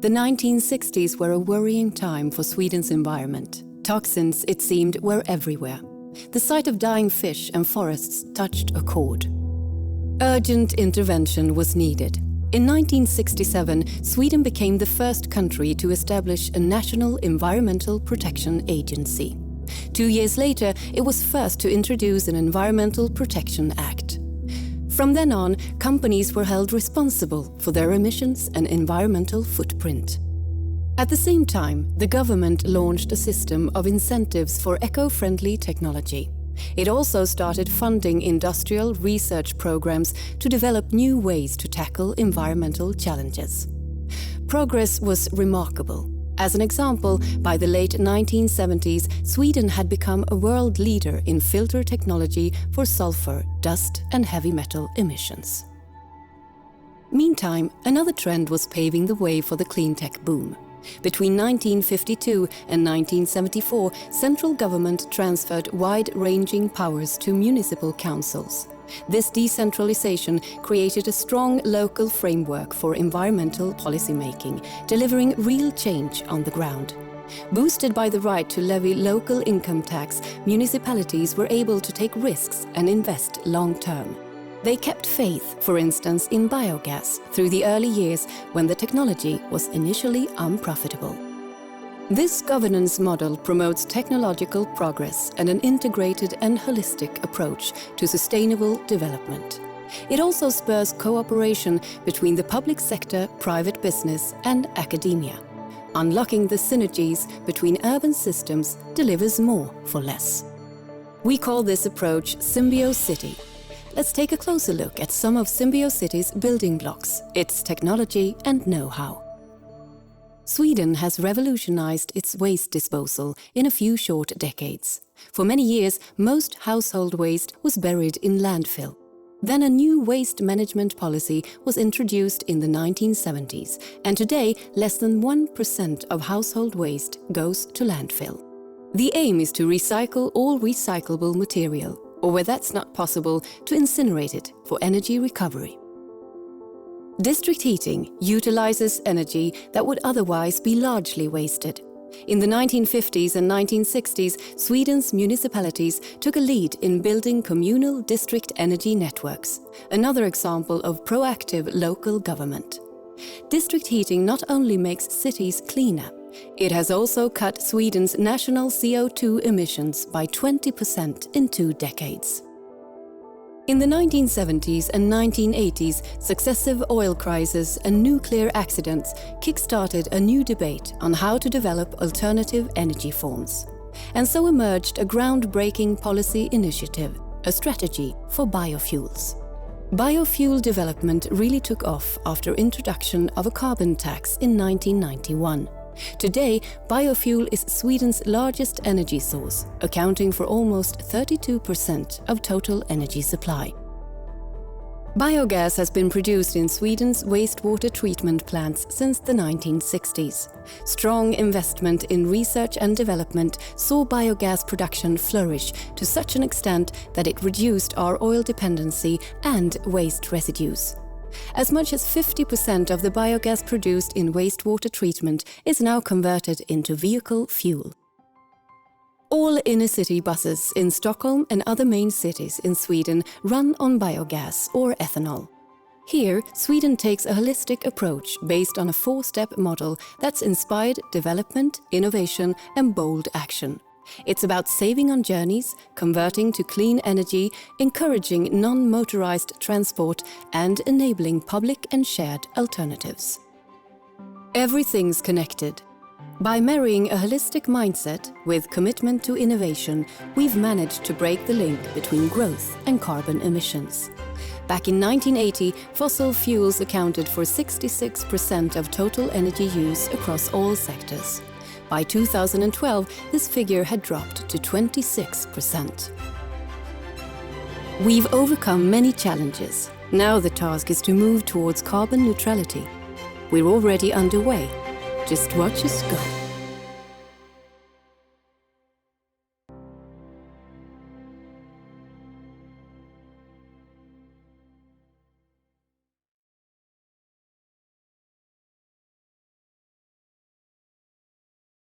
The 1960s were a worrying time for Sweden's environment. Toxins, it seemed, were everywhere. The sight of dying fish and forests touched a chord. Urgent intervention was needed. In 1967, Sweden became the first country to establish a national environmental protection agency. 2 years later, it was first to introduce an Environmental Protection Act. From then on, companies were held responsible for their emissions and environmental footprint. At the same time, the government launched a system of incentives for eco-friendly technology. It also started funding industrial research programs to develop new ways to tackle environmental challenges. Progress was remarkable. As an example, by the late 1970s, Sweden had become a world leader in filter technology for sulfur, dust and heavy metal emissions. Meantime, another trend was paving the way for the cleantech boom. Between 1952 and 1974, central government transferred wide-ranging powers to municipal councils. This decentralization created a strong local framework for environmental policymaking, delivering real change on the ground. Boosted by the right to levy local income tax, municipalities were able to take risks and invest long-term. They kept faith, for instance, in biogas through the early years when the technology was initially unprofitable. This governance model promotes technological progress and an integrated and holistic approach to sustainable development. It also spurs cooperation between the public sector, private business and academia. Unlocking the synergies between urban systems delivers more for less. We call this approach SymbioCity. Let's take a closer look at some of SymbioCity's building blocks, its technology and know-how. Sweden has revolutionized its waste disposal in a few short decades. For many years, most household waste was buried in landfill. Then a new waste management policy was introduced in the 1970s, and today less than 1% of household waste goes to landfill. The aim is to recycle all recyclable material, or where that's not possible, to incinerate it for energy recovery. District heating utilizes energy that would otherwise be largely wasted. In the 1950s and 1960s, Sweden's municipalities took a lead in building communal district energy networks, another example of proactive local government. District heating not only makes cities cleaner, it has also cut Sweden's national CO2 emissions by 20% in 2 decades. In the 1970s and 1980s, successive oil crises and nuclear accidents kick-started a new debate on how to develop alternative energy forms. And so emerged a groundbreaking policy initiative, a strategy for biofuels. Biofuel development really took off after introduction of a carbon tax in 1991. Today, biofuel is Sweden's largest energy source, accounting for almost 32% of total energy supply. Biogas has been produced in Sweden's wastewater treatment plants since the 1960s. Strong investment in research and development saw biogas production flourish to such an extent that it reduced our oil dependency and waste residues. As much as 50% of the biogas produced in wastewater treatment is now converted into vehicle fuel. All inner-city buses in Stockholm and other main cities in Sweden run on biogas or ethanol. Here, Sweden takes a holistic approach based on a 4-step model that's inspired development, innovation and bold action. It's about saving on journeys, converting to clean energy, encouraging non-motorized transport, and enabling public and shared alternatives. Everything's connected. By marrying a holistic mindset with commitment to innovation, we've managed to break the link between growth and carbon emissions. Back in 1980, fossil fuels accounted for 66% of total energy use across all sectors. By 2012, this figure had dropped to 26%. We've overcome many challenges. Now the task is to move towards carbon neutrality. We're already underway. Just watch us go.